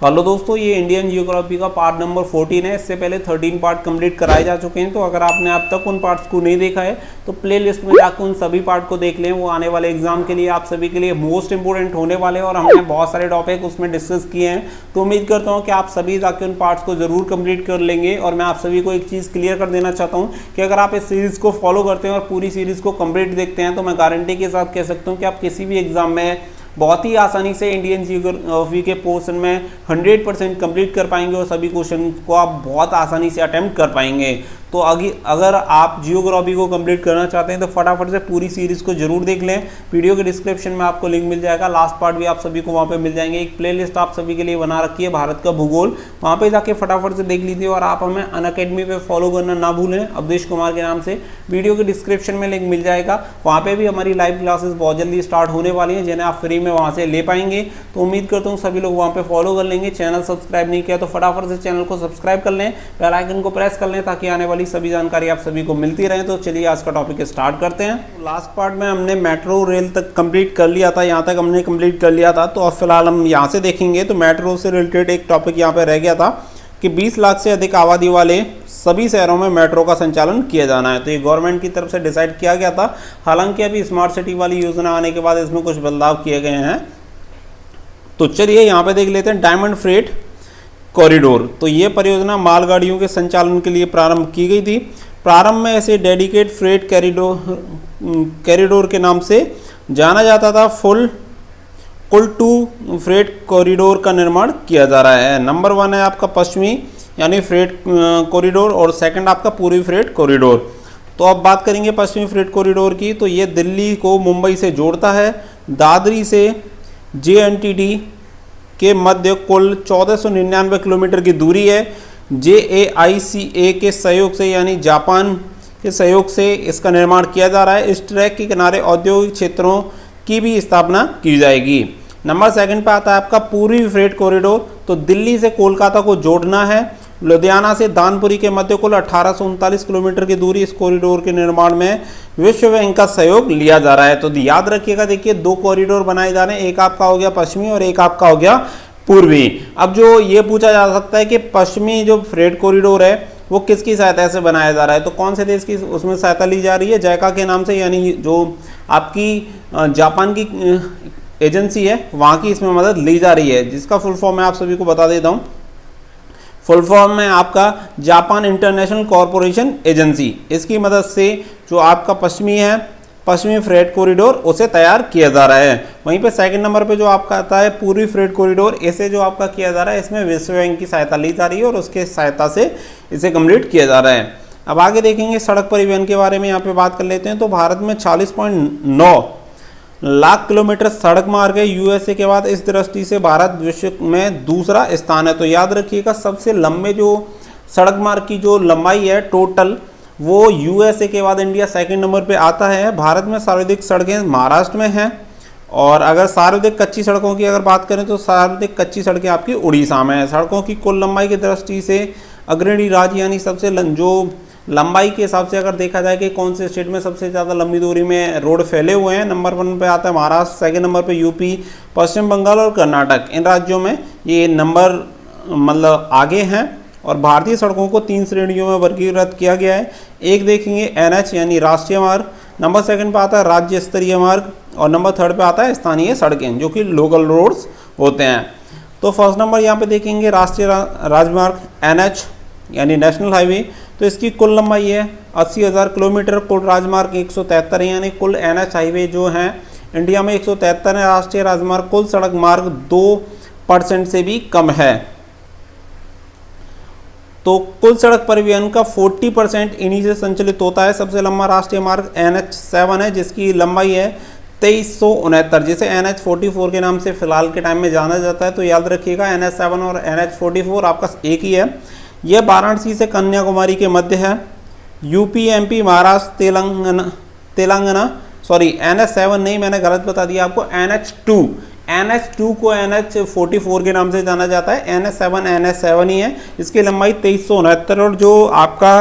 Hello दोस्तों, ये Indian geography का पार्ट नंबर 14 है। इससे पहले 13 पार्ट कंप्लीट कराए जा चुके हैं। तो अगर आपने अब तक उन पार्ट्स को नहीं देखा है तो प्लेलिस्ट में जाकर उन सभी पार्ट को देख लें। वो आने वाले एग्जाम के लिए आप सभी के लिए मोस्ट इंपोर्टेंट होने वाले हैं और हमने बहुत सारे टॉपिक उसमें डिस्कस किए हैं। तो उम्मीद करता हूँ कि आप सभी जाके उन पार्ट्स को जरूर कंप्लीट कर लेंगे। और मैं आप सभी को एक चीज़ क्लियर कर देना चाहता हूँ कि अगर आप इस सीरीज़ को फॉलो करते हैं और पूरी सीरीज़ को कंप्लीट देखते हैं तो मैं गारंटी के साथ कह सकता हूँ कि आप किसी भी एग्जाम में बहुत ही आसानी से इंडियन जियोग्राफी के पोर्शन में 100% कंप्लीट कर पाएंगे और सभी क्वेश्चन को आप बहुत आसानी से अटेम्प्ट कर पाएंगे। तो अगर आप जियोग्राफी को कंप्लीट करना चाहते हैं तो फटाफट से पूरी सीरीज़ को जरूर देख लें। वीडियो के डिस्क्रिप्शन में आपको लिंक मिल जाएगा, लास्ट पार्ट भी आप सभी को वहाँ पे मिल जाएंगे। एक प्लेलिस्ट आप सभी के लिए बना रखी है भारत का भूगोल, वहाँ पे जाके फटाफट से देख लीजिए। और आप हमें अनअकैडमी पे फॉलो करना ना भूलें, अवधेश कुमार के नाम से। वीडियो के डिस्क्रिप्शन में लिंक मिल जाएगा, वहाँ पे भी हमारी लाइव क्लासेस बहुत जल्दी स्टार्ट होने वाली हैं जिन्हें आप फ्री में वहाँ से ले पाएंगे। तो उम्मीद करता हूँ सभी लोग वहाँ पे फॉलो कर लेंगे। चैनल सब्सक्राइब नहीं किया तो फटाफट से चैनल को सब्सक्राइब कर लें, बेल आइकन को प्रेस कर लें ताकि आने वाली सभी जानकारी सभी को मिलती रहे। तो चलिए आज का टॉपिक स्टार्ट करते हैं। लास्ट पार्ट में हमने मेट्रो रेल तक कंप्लीट कर लिया था, यहाँ तक हमने कंप्लीट कर लिया था। तो अब फिलहाल हम यहाँ से देखेंगे तो मेट्रो से रिलेटेड एक टॉपिक यहाँ पे रह गया था कि 20 लाख से अधिक आबादी वाले सभी शहरों में मेट्रो का संचालन किया जाना है। तो ये गवर्नमेंट की तरफ से डिसाइड किया गया था। हालांकि अभी स्मार्ट सिटी वाली योजना आने के बाद इसमें कुछ बदलाव किए गए हैं। तो चलिए यहाँ पे देख लेते हैं डायमंड फ्रेट कॉरिडोर। तो ये परियोजना मालगाड़ियों के संचालन के लिए प्रारंभ की गई थी। प्रारंभ में ऐसे डेडिकेट फ्रेट कॉरिडोर के नाम से जाना जाता था। कुल 2 फ्रेट कॉरिडोर का निर्माण किया जा रहा है। नंबर 1 है आपका पश्चिमी यानी फ्रेट कॉरिडोर और सेकंड आपका पूर्वी फ्रेट कॉरिडोर। तो अब बात करेंगे पश्चिमी फ्रेट कॉरिडोर की। तो ये दिल्ली को मुंबई से जोड़ता है। दादरी से JNTT के मध्य कुल 1499 किलोमीटर की दूरी है। JAICA के सहयोग से यानी जापान के सहयोग से इसका निर्माण किया जा रहा है। इस ट्रैक के किनारे औद्योगिक क्षेत्रों की भी स्थापना की जाएगी। नंबर 2 पे आता है आपका पूर्वी फ्रेट कॉरिडोर। तो दिल्ली से कोलकाता को जोड़ना है। लुधियाना से दानपुरी के मध्य कुल 1839 किलोमीटर की दूरी। इस कॉरिडोर के निर्माण में विश्व बैंक का सहयोग लिया जा रहा है। तो याद रखिएगा, देखिए 2 कॉरिडोर बनाए जा रहे हैं, एक आपका हो गया पश्चिमी और एक आपका हो गया पूर्वी। अब जो ये पूछा जा सकता है कि पश्चिमी जो फ्रेट कॉरिडोर है वो किसकी सहायता से बनाया जा रहा है, तो कौन से देश की उसमें सहायता ली जा रही है? जायका के नाम से, यानी जो आपकी जापान की एजेंसी है वहाँ की इसमें मदद ली जा रही है, जिसका फुल फॉर्म मैं आप सभी को बता देता हूँ। फुल फॉर्म है आपका जापान इंटरनेशनल कॉरपोरेशन एजेंसी। इसकी मदद से जो आपका पश्चिमी फ्रेट कॉरिडोर उसे तैयार किया जा रहा है। वहीं पे सेकंड नंबर पे जो आपका आता है पूर्वी फ्रेट कॉरिडोर, इसे जो आपका किया जा रहा है इसमें विश्व बैंक की सहायता ली जा रही है और उसके सहायता से इसे कंप्लीट किया जा रहा है। अब आगे देखेंगे सड़क परिवहन के बारे में, यहाँ पे बात कर लेते हैं। तो भारत में 40.9 लाख किलोमीटर सड़क मार्ग है। USA के बाद इस दृष्टि से भारत विश्व में दूसरा स्थान है। तो याद रखिएगा, सबसे लंबे जो सड़क मार्ग की जो लंबाई है टोटल, वो USA के बाद इंडिया सेकंड नंबर पे आता है। भारत में सर्वाधिक सड़कें महाराष्ट्र में हैं। और अगर सर्वाधिक कच्ची सड़कों की अगर बात करें तो सर्वाधिक कच्ची सड़कें आपकी उड़ीसा में है। सड़कों की कुल लंबाई की दृष्टि से अग्रणी राज्य यानी सबसे जो लंबाई के हिसाब से अगर देखा जाए कि कौन से स्टेट में सबसे ज़्यादा लंबी दूरी में रोड फैले हुए हैं, नंबर 1 पे आता है महाराष्ट्र, सेकंड नंबर पे UP, पश्चिम बंगाल और कर्नाटक। इन राज्यों में ये नंबर मतलब आगे हैं। और भारतीय सड़कों को 3 श्रेणियों में वर्गीकृत किया गया है। एक देखेंगे NH यानी राष्ट्रीय मार्ग, नंबर 2 पे आता है राज्य स्तरीय मार्ग और नंबर 3 पे आता है स्थानीय सड़कें जो कि लोकल रोड्स होते हैं। तो फर्स्ट नंबर यहाँ पे देखेंगे राष्ट्रीय राजमार्ग NH यानी नेशनल हाईवे। तो इसकी कुल लंबाई है 80,000 किलोमीटर। कुल राजमार्ग 173 है, यानी कुल NH हाईवे जो हैं इंडिया में 173 है। राष्ट्रीय राजमार्ग कुल सड़क मार्ग 2% से भी कम है। तो कुल सड़क परिवहन का 40% इन्हीं से संचालित होता है। सबसे लंबा राष्ट्रीय मार्ग NH7 है जिसकी लंबाई है 2369, जिसे NH44 के नाम से फिलहाल के टाइम में जाना जाता है। तो याद रखिएगा NH7 और NH44 आपका एक ही है। यह वाराणसी से कन्याकुमारी के मध्य है। UP MP Maharashtra Telangana sorry NH7 नहीं, मैंने गलत बता दिया आपको, NH2 को NH44 के नाम से जाना जाता है। NH7 NH7 ही है। इसकी लंबाई 2369 और जो आपका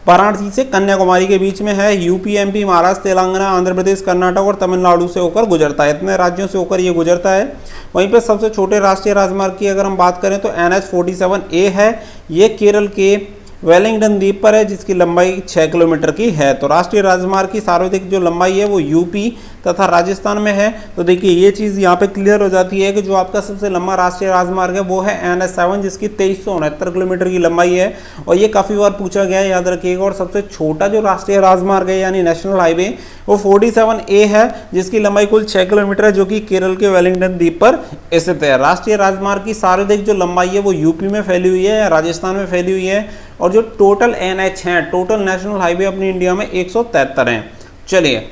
वाराणसी से कन्याकुमारी के बीच में है। यूपी, एमपी, महाराष्ट्र, तेलंगाना, आंध्र प्रदेश, कर्नाटक और तमिलनाडु से होकर गुजरता है। इतने राज्यों से होकर ये गुजरता है। वहीं पे सबसे छोटे राष्ट्रीय राजमार्ग की अगर हम बात करें तो NH47A है। ये केरल के वेलिंगटन द्वीप पर है, जिसकी लंबाई 6 किलोमीटर की है। तो राष्ट्रीय राजमार्ग की सर्वाधिक जो लंबाई है वो यूपी तथा राजस्थान में है। तो देखिए ये चीज़ यहाँ पे क्लियर हो जाती है कि जो आपका सबसे लंबा राष्ट्रीय राजमार्ग है वो है NH7, जिसकी 2369 किलोमीटर की लंबाई है। और ये काफ़ी बार पूछा गया है, याद रखिएगा। और सबसे छोटा जो राष्ट्रीय राजमार्ग है यानी नेशनल हाईवे वो 47A है, जिसकी लंबाई कुल 6 किलोमीटर है, जो कि केरल के वेलिंगटन द्वीप पर स्थित है। राष्ट्रीय राजमार्ग की सर्वाधिक जो लंबाई है वो यूपी में फैली हुई है या राजस्थान में फैली हुई है। और जो टोटल NH हैं, टोटल नेशनल हाईवे अपनी इंडिया में 173 हैं। चलिए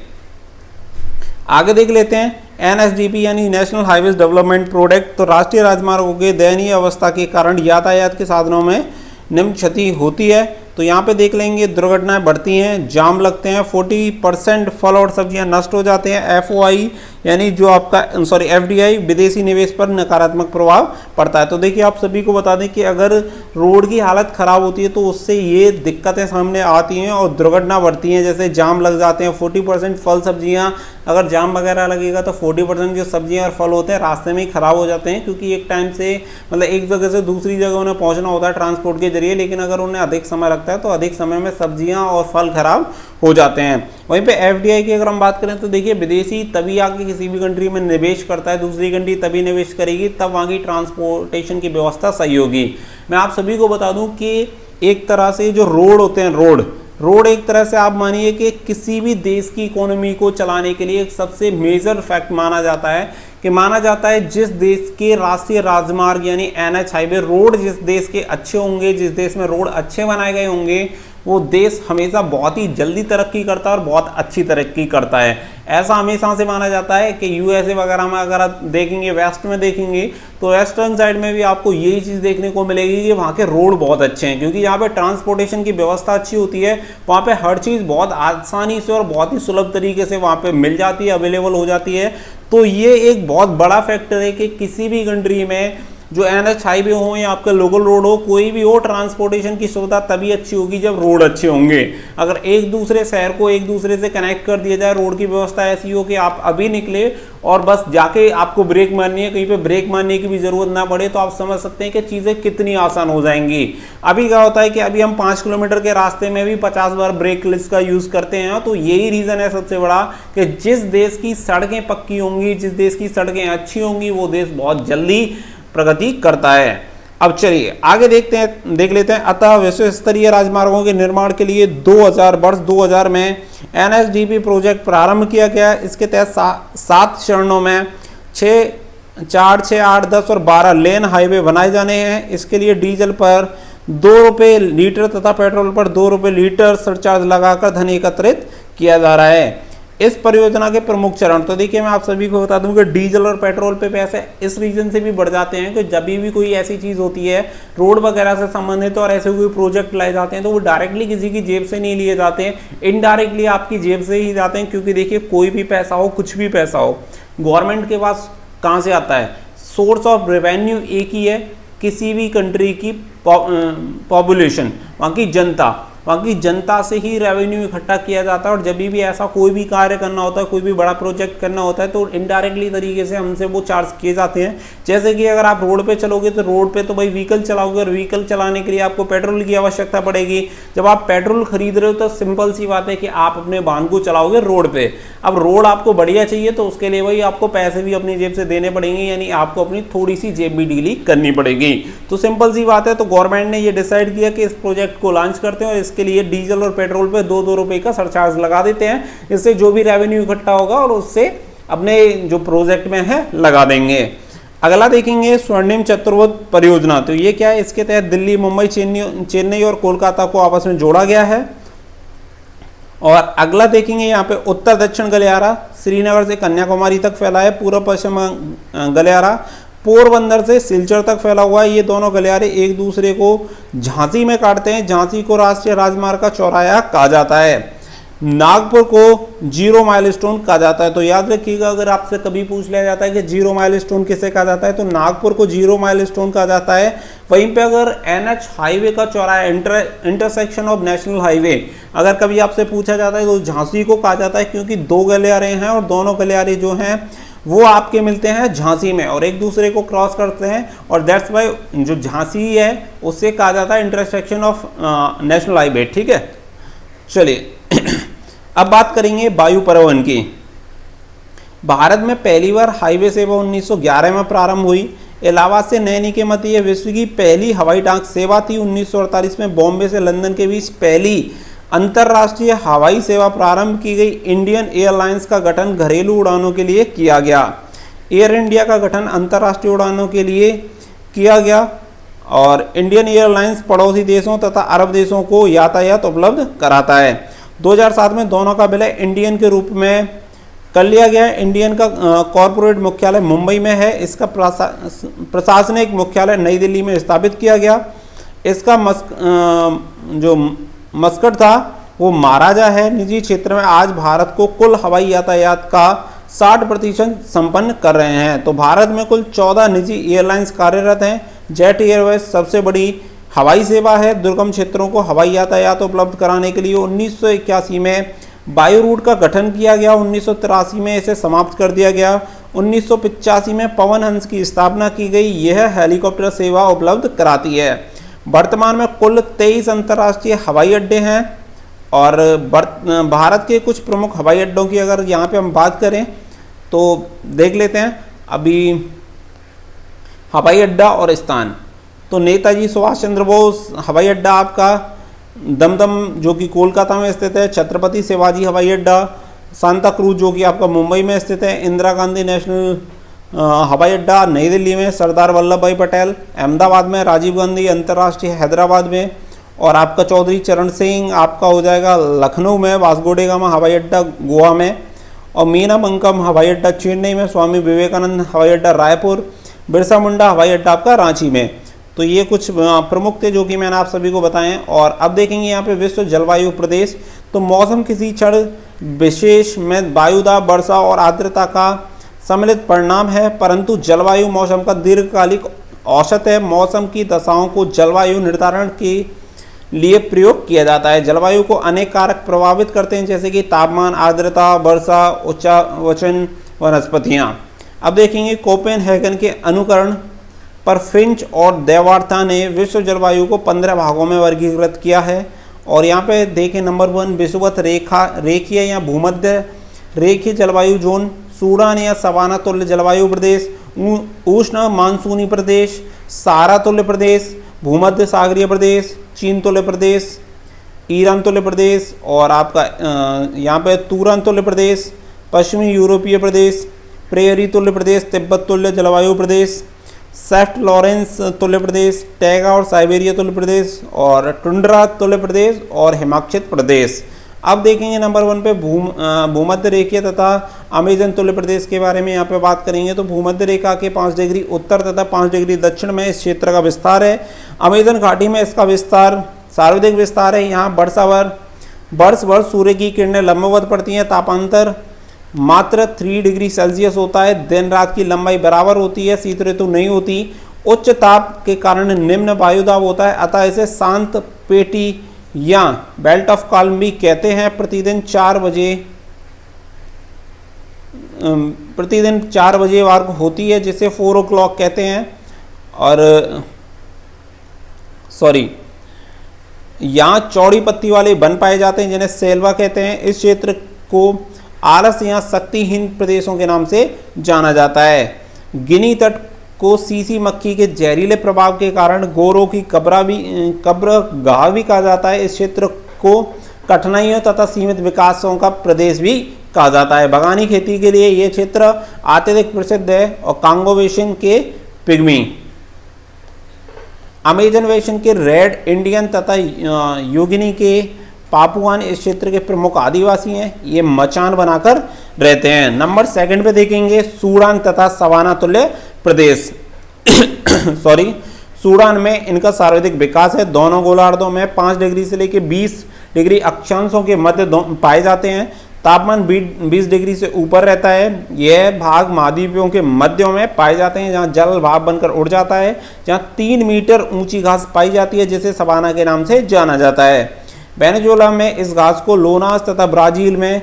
आगे देख लेते हैं NHDP यानी नेशनल हाईवेज डेवलपमेंट प्रोजेक्ट। तो राष्ट्रीय राजमार्गों के दयनीय अवस्था के कारण यातायात के साधनों में निम्न क्षति होती है। तो यहाँ पे देख लेंगे दुर्घटनाएं बढ़ती हैं, जाम लगते हैं, 40% फल और सब्जियां नष्ट हो जाते हैं। FOI यानी जो आपका FDI विदेशी निवेश पर नकारात्मक प्रभाव पड़ता है। तो देखिए आप सभी को बता दें कि अगर रोड की हालत ख़राब होती है तो उससे ये दिक्कतें सामने आती हैं और दुर्घटना बढ़ती हैं। जैसे जाम लग जाते हैं, 40% फल सब्जियां, अगर जाम वगैरह लगेगा तो 40% जो सब्जियां और फल होते हैं रास्ते में ही ख़राब हो जाते हैं, क्योंकि एक टाइम से मतलब एक जगह से दूसरी जगह उन्हें पहुँचना होता है ट्रांसपोर्ट के जरिए। लेकिन अगर उन्हें अधिक समय लगता है तो अधिक समय में सब्जियां और फल खराब हो जाते हैं। वहीं पे FDI की अगर हम बात करें तो देखिए विदेशी तभी आके किसी भी कंट्री में निवेश करता है, दूसरी कंट्री तभी निवेश करेगी तब वहाँ की ट्रांसपोर्टेशन की व्यवस्था सही होगी। मैं आप सभी को बता दूं कि एक तरह से जो रोड होते हैं, रोड एक तरह से आप मानिए कि किसी भी देश की इकोनॉमी को चलाने के लिए एक सबसे मेजर फैक्ट माना जाता है जिस देश के राष्ट्रीय राजमार्ग यानी NH हाईवे रोड जिस देश के अच्छे होंगे, जिस देश में रोड अच्छे बनाए गए होंगे, वो देश हमेशा बहुत ही जल्दी तरक्की करता है और बहुत अच्छी तरक्की करता है। ऐसा हमेशा से माना जाता है कि USA वगैरह में अगर आप देखेंगे, वेस्ट में देखेंगे तो वेस्टर्न साइड में भी आपको यही चीज़ देखने को मिलेगी कि वहाँ के रोड बहुत अच्छे हैं, क्योंकि यहाँ पे ट्रांसपोर्टेशन की व्यवस्था अच्छी होती है। वहाँ पे हर चीज़ बहुत आसानी से और बहुत ही सुलभ तरीके से वहाँ पे मिल जाती है, अवेलेबल हो जाती है। तो ये एक बहुत बड़ा फैक्टर है कि किसी भी कंट्री में जो NH हाईवे हो या आपका लोकल रोड हो, कोई भी हो, ट्रांसपोर्टेशन की सुविधा तभी अच्छी होगी जब रोड अच्छे होंगे। अगर एक दूसरे शहर को एक दूसरे से कनेक्ट कर दिया जाए, रोड की व्यवस्था ऐसी हो कि आप अभी निकले और बस जाके आपको ब्रेक मारनी है, कहीं पे ब्रेक मारने की भी जरूरत ना पड़े, तो आप समझ सकते हैं कि चीज़ें कितनी आसान हो जाएंगी। अभी क्या होता है कि अभी हम 5 किलोमीटर के रास्ते में भी 50 बार ब्रेक लिस्ट का यूज़ करते हैं। तो यही रीज़न है सबसे बड़ा कि जिस देश की सड़कें पक्की होंगी, जिस देश की सड़कें अच्छी होंगी, वो देश बहुत जल्दी प्रगति करता है। अब चलिए आगे देख लेते हैं। अतः विश्व स्तरीय राजमार्गों के निर्माण के लिए 2000 में NHDP प्रोजेक्ट प्रारंभ किया गया। इसके तहत 7 चरणों में 6, 4, 6, 8, 10 और 12 लेन हाईवे बनाए जाने हैं। इसके लिए डीजल पर 2 रुपये लीटर तथा पेट्रोल पर 2 रुपये लीटर सरचार्ज लगाकर धन एकत्रित किया जा रहा है। इस परियोजना के प्रमुख चरण, तो देखिए मैं आप सभी को बता दूं कि डीजल और पेट्रोल पे पैसे इस रीजन से भी बढ़ जाते हैं कि जब भी कोई ऐसी चीज़ होती है रोड वगैरह से संबंधित और ऐसे कोई प्रोजेक्ट लाए जाते हैं तो वो डायरेक्टली किसी की जेब से नहीं लिए जाते हैं, इनडायरेक्टली आपकी जेब से ही जाते हैं। क्योंकि देखिए कोई भी पैसा हो, कुछ भी पैसा हो, गवर्नमेंट के पास कहाँ से आता है? सोर्स ऑफ रेवेन्यू एक ही है, किसी भी कंट्री की पॉपुलेशन, वहाँ की जनता से ही रेवेन्यू इकट्ठा किया जाता है। और जब भी ऐसा कोई भी कार्य करना होता है, कोई भी बड़ा प्रोजेक्ट करना होता है, तो इनडायरेक्टली तरीके से हमसे वो चार्ज किए जाते हैं। जैसे कि अगर आप रोड पे चलोगे तो रोड पे तो भाई व्हीकल चलाओगे और व्हीकल चलाने के लिए आपको पेट्रोल की आवश्यकता पड़ेगी। जब आप पेट्रोल खरीद रहे हो तो सिंपल सी बात है कि आप अपने वाहन को चलाओगे रोड पे। अब रोड आपको बढ़िया चाहिए तो उसके लिए भाई आपको पैसे भी अपनी जेब से देने पड़ेंगे, यानी आपको अपनी थोड़ी सी जेब भी ढीली करनी पड़ेगी। तो सिंपल सी बात है। तो गवर्नमेंट ने ये डिसाइड किया कि इस प्रोजेक्ट को लॉन्च करते हैं और इसके लिए डीजल और पेट्रोल पे 2-2 रुपए का सरचार्ज लगा देते हैं। इससे जो भी रेवेन्यू इकट्ठा होगा और उससे अपने जो प्रोजेक्ट में है लगा देंगे। अगला देखेंगे स्वर्णिम चतुर्भुज परियोजना। तो ये क्या है? इसके तहत दिल्ली, मुंबई, चेन्नई और कोलकाता को आपस में जोड़ा गया है। और अगला देखेंगे यहाँ पे उत्तर दक्षिण गलियारा श्रीनगर से कन्याकुमारी तक फैला है। पूर्व पश्चिम गलियारा पोरबंदर से सिलचर तक फैला हुआ है। ये दोनों गलियारे एक दूसरे को झांसी में काटते हैं। झांसी को राष्ट्रीय राजमार्ग का चौराहा कहा जाता है। नागपुर को जीरो माइलस्टोन कहा जाता है। तो याद रखिएगा, अगर आपसे कभी पूछ लिया जाता है कि जीरो माइलस्टोन किसे कहा जाता है, तो नागपुर को जीरो माइलस्टोन कहा जाता है। वहीं पे अगर NH हाईवे का चौराहा इंटरसेक्शन ऑफ नेशनल हाईवे अगर कभी आपसे पूछा जाता है तो झांसी को कहा जाता है, क्योंकि दो गलियारे हैं और दोनों गलियारे जो हैं वो आपके मिलते हैं झांसी में और एक दूसरे को क्रॉस करते हैं, और दैट्स वाई जो झांसी है उससे कहा जाता है इंटरसेक्शन ऑफ नेशनल हाईवे। ठीक है, चलिए अब बात करेंगे वायु परिवहन की। भारत में पहली बार हाईवे सेवा 1911 में प्रारंभ हुई। इलाहाबाद से नैनी के मध्य यह विश्व की पहली हवाई डाक सेवा थी। 1948 में बॉम्बे से लंदन के बीच पहली अंतर्राष्ट्रीय हवाई सेवा प्रारंभ की गई। इंडियन एयरलाइंस का गठन घरेलू उड़ानों के लिए किया गया। एयर इंडिया का गठन अंतर्राष्ट्रीय उड़ानों के लिए किया गया और इंडियन एयरलाइंस पड़ोसी देशों तथा अरब देशों को यातायात उपलब्ध कराता है। 2007 में दोनों का विलय इंडियन के रूप में कर लिया गया। इंडियन का कॉरपोरेट मुख्यालय मुंबई में है। इसका प्रशासनिक मुख्यालय नई दिल्ली में स्थापित किया गया। इसका जो मस्कट था वो महाराजा है। निजी क्षेत्र में आज भारत को कुल हवाई यातायात का 60% संपन्न कर रहे हैं। तो भारत में कुल 14 निजी एयरलाइंस कार्यरत हैं। जेट एयरवेज सबसे बड़ी हवाई सेवा है। दुर्गम क्षेत्रों को हवाई यातायात उपलब्ध कराने के लिए 1981 में वायु रूट का गठन किया गया। 1983 में इसे समाप्त कर दिया गया। 1985 में पवन हंस की स्थापना की गई। यह हेलीकॉप्टर सेवा उपलब्ध कराती है। वर्तमान में कुल 23 अंतर्राष्ट्रीय हवाई अड्डे हैं और भारत के कुछ प्रमुख हवाई अड्डों की अगर यहाँ पे हम बात करें तो देख लेते हैं। अभी हवाई अड्डा और स्थान, तो नेताजी सुभाष चंद्र बोस हवाई अड्डा आपका दमदम जो कि कोलकाता में स्थित है। छत्रपति शिवाजी हवाई अड्डा सांता क्रूज जो कि आपका मुंबई में स्थित है। इंदिरा गांधी नेशनल हवाई अड्डा नई दिल्ली में। सरदार वल्लभ भाई पटेल अहमदाबाद में। राजीव गांधी अंतर्राष्ट्रीय हैदराबाद में। और आपका चौधरी चरण सिंह आपका हो जाएगा लखनऊ में। वास्को डी गामा हवाई अड्डा गोवा में। और मीना बंकम हवाई अड्डा चेन्नई में। स्वामी विवेकानंद हवाई अड्डा रायपुर। बिरसा मुंडा हवाई अड्डा आपका रांची में। तो ये कुछ प्रमुख थे जो कि मैंने आप सभी को बताएं। और अब देखेंगे यहाँ पे विश्व जलवायु प्रदेश। तो मौसम किसी क्षण विशेष में वायुदाब, वर्षा और आर्द्रता का सम्मिलित परिणाम है, परंतु जलवायु मौसम का दीर्घकालिक औसत है। मौसम की दशाओं को जलवायु निर्धारण के लिए प्रयोग किया जाता है। जलवायु को अनेक कारक प्रभावित करते हैं जैसे कि तापमान, आर्द्रता, वर्षा, उच्चावचन, वनस्पतियाँ। अब देखेंगे कोपेनहेगन के अनुकरण पर फिंच और देवार्था ने विश्व जलवायु को 15 भागों में वर्गीकृत किया है। और यहाँ पे देखें नंबर 1 विषुवत रेखीय या भूमध्य रेखीय जलवायु जोन, सूडान या सवाना तुल्य जलवायु प्रदेश, उष्ण मानसूनी प्रदेश, सारा तुल्य प्रदेश, भूमध्य सागरीय प्रदेश, चीन तुल्य प्रदेश, ईरान तुल्य प्रदेश और आपका यहाँ पे तुरान तुल्य प्रदेश, पश्चिमी यूरोपीय प्रदेश, प्रेयरी तुल्य प्रदेश, तिब्बत तुल्य जलवायु प्रदेश, सेफ्ट लॉरेंस तुल्य प्रदेश, टैगा और साइबेरिया तुल्य प्रदेश और टुंड्रा तुल्य प्रदेश और हिमाक्षित प्रदेश। अब देखेंगे नंबर 1 पे भूमध्य रेखीय तथा अमेजन तुल्य प्रदेश के बारे में यहाँ पे बात करेंगे। तो भूमध्य रेखा के 5 डिग्री उत्तर तथा 5 डिग्री दक्षिण में इस क्षेत्र का विस्तार है। अमेजन घाटी में इसका विस्तार सर्वाधिक विस्तार है। यहाँ वर्ष भर सूर्य की किरणें लंबवत पड़ती हैं। तापांतर मात्र 3 डिग्री सेल्सियस होता है। दिन रात की लंबाई बराबर होती है। शीत ऋतु नहीं होती। उच्च ताप के कारण निम्न वायुदाब होता है, अतः इसे शांत पेटी या बेल्ट ऑफ काल्म भी कहते हैं। प्रतिदिन 4 बजे वार होती है जिसे 4 o'clock कहते हैं। और यहाँ चौड़ी पत्ती वाले वन पाए जाते हैं जिन्हें सेल्वा कहते हैं। इस क्षेत्र को आलस या शक्तिहीन प्रदेशों के नाम से जाना जाता है। गिनी तट को सीसी मक्खी के जहरीले प्रभाव के कारण गोरों की कब्रगाह भी कहा जाता है। इस क्षेत्र को कठिनाइयों तथा सीमित विकासों का प्रदेश भी कहा जाता है। बागानी खेती के लिए यह क्षेत्र अत्यधिक प्रसिद्ध है। और कांगो बेसिन के पिग्मी, अमेजन बेसिन के रेड इंडियन तथा न्यूगिनी के पापुआन इस क्षेत्र के प्रमुख आदिवासी हैं। ये मचान बनाकर रहते हैं। नंबर 2 पे देखेंगे सूडान तथा सवाना तुल्य प्रदेश। सूडान में इनका सर्वाधिक विकास है। दोनों गोलार्धों में 5 डिग्री से लेकर 20 डिग्री अक्षांशों के मध्य पाए जाते हैं। तापमान 20 डिग्री से ऊपर रहता है। यह भाग महाद्वीपों के मध्य में पाए जाते हैं, जहाँ जल भाप बनकर उड़ जाता है, जहाँ 3 मीटर ऊंची घास पाई जाती है जिसे सवाना के नाम से जाना जाता है। वेनेजुएला में इस घास को लोनास तथा ब्राजील में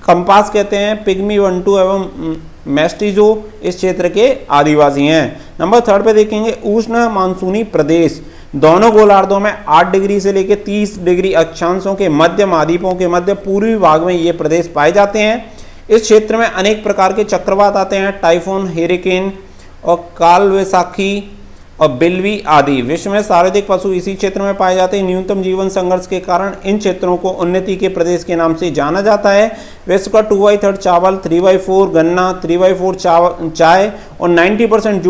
कंपास कहते हैं। पिग्मी वंटू एवं मेस्टिजो इस क्षेत्र के आदिवासी हैं। नंबर 3 पे देखेंगे उष्ण मानसूनी प्रदेश। दोनों गोलार्धों में 8 डिग्री से लेकर 30 डिग्री अक्षांशों के मध्य महाद्वीपों के मध्य पूर्वी भाग में ये प्रदेश पाए जाते हैं। इस क्षेत्र में अनेक प्रकार के चक्रवात आते हैं, टाइफून, हेरिकेन और कालवैसाखी और बिल्वी आदि। विश्व में सर्वाधिक पशु इसी क्षेत्र में पाए जाते हैं। न्यूनतम जीवन संघर्ष के कारण इन क्षेत्रों को उन्नति के प्रदेश के नाम से जाना जाता है। विश्व का 2/3 चावल, 3/4 गन्ना, 3/4 चाय और 90%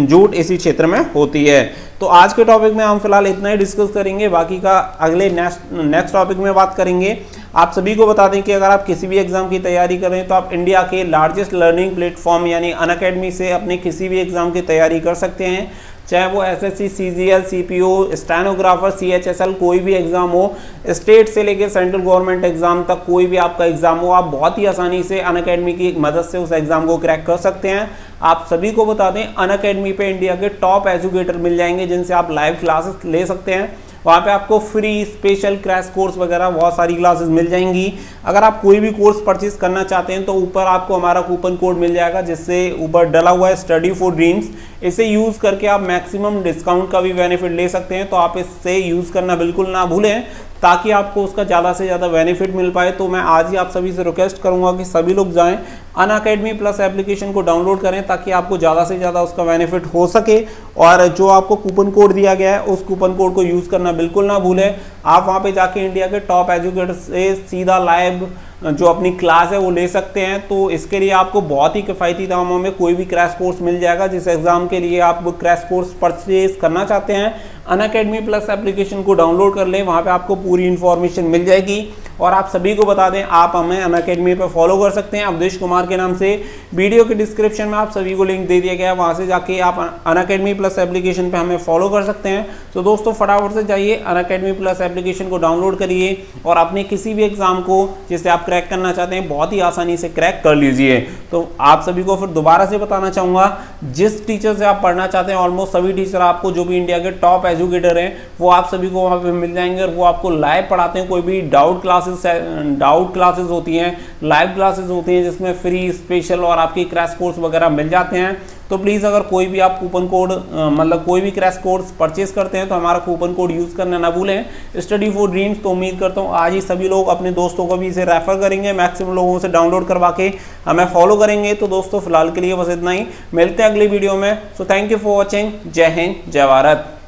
जूट इसी क्षेत्र में होती है। तो आज के टॉपिक में हम फिलहाल इतना ही डिस्कस करेंगे, बाकी का अगले नेक्स्ट टॉपिक में बात करेंगे। आप सभी को बता दें कि अगर आप किसी भी एग्जाम की तैयारी कर रहे हैं तो आप इंडिया के लार्जेस्ट लर्निंग प्लेटफॉर्म यानी अनअकैडमी से अपने किसी भी एग्जाम की तैयारी कर सकते हैं, चाहे वो SSC, CGL, CPO, stenographer, CHSL कोई भी एग्जाम हो, स्टेट से लेकर सेंट्रल गवर्नमेंट एग्जाम तक कोई भी आपका एग्जाम हो, आप बहुत ही आसानी से अनअकैडमी की मदद से उस एग्जाम को क्रैक कर सकते हैं। आप सभी को बता दें अनअकैडमी पे इंडिया के टॉप एजुकेटर मिल जाएंगे जिनसे आप लाइव क्लासेस ले सकते हैं। वहाँ पे आपको फ्री स्पेशल क्रैश कोर्स वगैरह बहुत सारी क्लासेस मिल जाएंगी। अगर आप कोई भी कोर्स परचेज करना चाहते हैं तो ऊपर आपको हमारा कूपन कोड मिल जाएगा, जिससे ऊपर डला हुआ है स्टडी फॉर ड्रीम्स। इसे यूज़ करके आप मैक्सिमम डिस्काउंट का भी बेनिफिट ले सकते हैं, तो आप इससे यूज़ करना बिल्कुल ना भूलें ताकि आपको उसका ज़्यादा से ज़्यादा बेनिफिट मिल पाए। तो मैं आज ही आप सभी से रिक्वेस्ट करूंगा कि सभी लोग जाएं अनअकैडमी प्लस एप्लीकेशन को डाउनलोड करें ताकि आपको ज़्यादा से ज़्यादा उसका बेनिफिट हो सके। और जो आपको कूपन कोड दिया गया है उस कूपन कोड को यूज़ करना बिल्कुल ना भूलें। आप वहाँ पे जाके इंडिया के टॉप एजुकेटर से सीधा लाइव जो अपनी क्लास है वो ले सकते हैं। तो इसके लिए आपको बहुत ही किफ़ायती दामों में कोई भी क्रैश कोर्स मिल जाएगा। जिस एग्जाम के लिए आप क्रैश कोर्स परचेज करना चाहते हैं अनअकैडमी प्लस एप्लीकेशन को डाउनलोड कर लें, वहाँ पे आपको पूरी इन्फॉर्मेशन मिल जाएगी। और आप सभी को बता दें आप हमें अनअकैडमी पे फॉलो कर सकते हैं अवधेश कुमार के नाम से। वीडियो के डिस्क्रिप्शन में आप सभी को लिंक दे दिया गया है, वहाँ से जाके आप अनअकैडमी प्लस एप्लीकेशन पे हमें फॉलो कर सकते हैं। तो दोस्तों फटाफट से जाइए अनअकैडमी प्लस एप्लीकेशन को डाउनलोड करिए और अपने किसी भी एग्जाम को जिसे आप क्रैक करना चाहते हैं बहुत ही आसानी से क्रैक कर लीजिए। तो आप सभी को फिर दोबारा से बताना चाहूँगा, जिस टीचर से आप पढ़ना चाहते हैं ऑलमोस्ट सभी टीचर आपको जो भी इंडिया के टॉप एजुकेटर हैं वो आप सभी को वहाँ पे मिल जाएंगे और वो आपको लाइव पढ़ाते हैं। कोई भी डाउट क्लासेस होती हैं, लाइव क्लासेस होती हैं जिसमें फ्री, स्पेशल और आपकी क्रैश कोर्स वगैरह मिल जाते हैं। तो प्लीज़ अगर कोई भी आप कूपन कोड मतलब कोई भी क्रैश कोर्स परचेज करते हैं तो हमारा कूपन कोड यूज़ करना ना भूलें, स्टडी फॉर ड्रीम्स। तो उम्मीद करता हूँ आज ही सभी लोग अपने दोस्तों को भी इसे रेफर करेंगे, मैक्सिमम लोगों से डाउनलोड करवा के हमें फॉलो करेंगे। तो दोस्तों फिलहाल के लिए बस इतना ही, मिलते हैं अगली वीडियो में। So thank you for watching. जय हिंद, जय भारत।